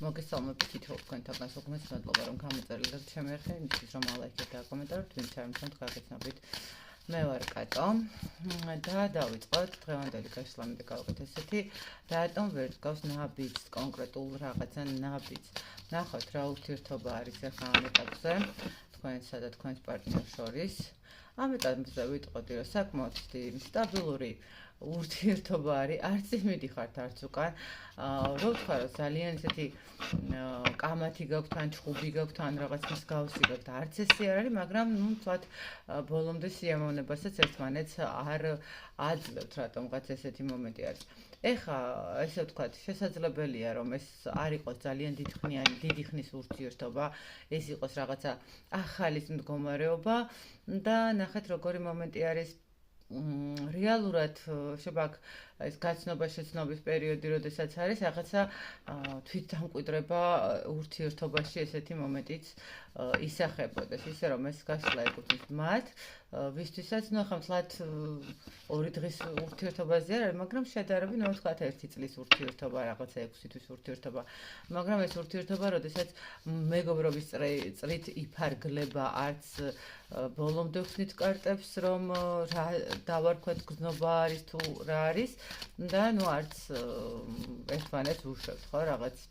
მოგესალმებით თითოეულ თქვენთაგან სულ მადლობა რომ გამოწერილეთ ჩემი არხი იმისთვის რომ ალაიქეთ და კომენტარით ვინც არ მისცემთ გაგიცნობით მე ვარ კატო და დავიწყოთ დღევანდელი გაშლამდე გავაკეთე ესეთი რატომ ვერ დგავს ნაბიჯს კონკრეტულ რაღაცა ნაბიჯს ნახოთ რა ურთიერთობა არის ახლა ამ ეტაპზე თქვენსა და თქვენს პარტნიორს შორის ამ ეტაპზე ვიტყოდი რომ საკმაოდ სტაბილური ურთიერთობა არის არც იმედიხართ არც უკან რო ვთქვა რომ ძალიან ესეთი კამათი გაქვთ ან ჩხუბი გაქვთ ან რაღაც მსგავსი გაქვთ არც ესე არ არის მაგრამ ნუ ვთქვათ ბოლომდე სიამოვნებასაც ერთმანეთს არ აძლევთ რატომღაც ესეთი მომენტი არის ეხა ესე ვთქვათ შესაძლებელია რომ ეს არ იყოს ძალიან დიდი ხნის ურთიერთობა ეს იყოს რაღაცა ახალი მდგომარეობა და ნახეთ როგორი მომენტი არის რეალურად შეგაკ ეს გაცნობა შეცნობის პერიოდი როდესაც არის რაღაცა თვითდამკვიდრება ურთიერთობაში ესეთი მომენტიც ისახებოდეს ისე რომ ეს გასვლა ეკუთვნის მათ ვისთვისაც ნუ ახლა მთლად 2 დღის ურთიერთობაზე არ არის მაგრამ შედარებით ნუ ვთქვათ 1 წლის ურთიერთობა რაღაცა 6 თვის ურთიერთობა მაგრამ ეს ურთიერთობა როდესაც მეგობრობის წრით იფარგლება არც ბოლომდე ვხსნით კარტებს რომ რა დავარქვათ გზნობა არის თუ რა არის და ნუ არც ერთმანეთს უშვებთ ხო რაღაც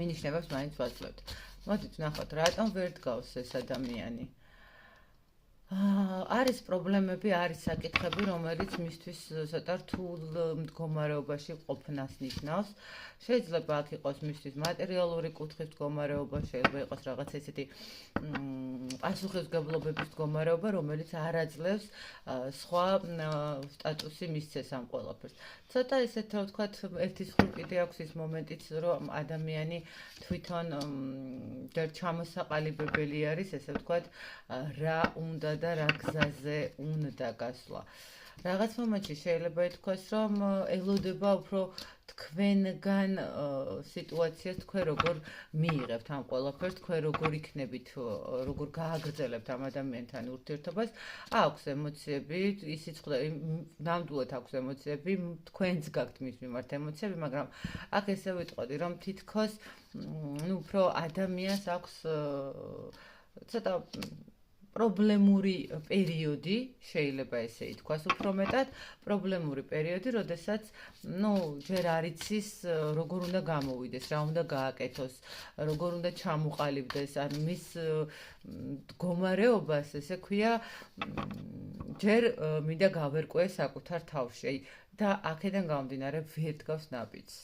მინიშნებებს მაინც ვაძლევთ მოდით ნახოთ რატომ ვერ დგავს ეს ადამიანი არის პრობლემები, არის საკითხები, რომელიც მისთვის ცოტა რთულ მდგომარეობაში ყოფნას ნიშნავს. შეიძლება აქ იყოს მისთვის მატერიალური კუთხის მდგომარეობა, შეიძლება იყოს რაღაც ესეთი პასუხისმგებლობების მდგომარეობა, რომელიც არ აძლევს სხვა სტატუსი მისცეს ამ ყველაფერს. ცოტა ესეთ რა ვთქვათ, ერთი მხრივ კიდე აქვს ის მომენტიც, რომ ადამიანი თვითონ ჯერ ჩამოსაყალიბებელი არის, ესე ვთქვათ, რა უნდა და რა გზაზე უნდა გასვლა. რაღაც მომენტში შეიძლება ითქვას, რომ ელოდება უფრო თქვენგან სიტუაციას თქვენ როგორ მიიღებთ ამ ყველაფერს, თქვენ როგორ იქნებით, როგორ გააგრძელებთ ამ ადამიანთან ურთიერთობას, აქვს ემოციები, ისიც ნამდვილად აქვს ემოციები, თქვენც გაქვთ მის მიმართ ემოციები, მაგრამ აქ ესე ვიტყოდი, რომ თითქოს უფრო ადამიანს აქვს ცოტა პრობლემური პერიოდი, შეიძლება ესე ითქვას, უფრო მეტად პრობლემური პერიოდი, როდესაც, ჯერ არ იცის, როგორ უნდა გამოვიდეს, რა უნდა გააკეთოს, როგორ უნდა ჩამოყალიბდეს, ან მის მდგომარეობას, ესე ქვია, ჯერ მინდა გავერკვე საკუთარ თავში და აქედან გამომდინარე ვერ დგავს ნაბიჯს.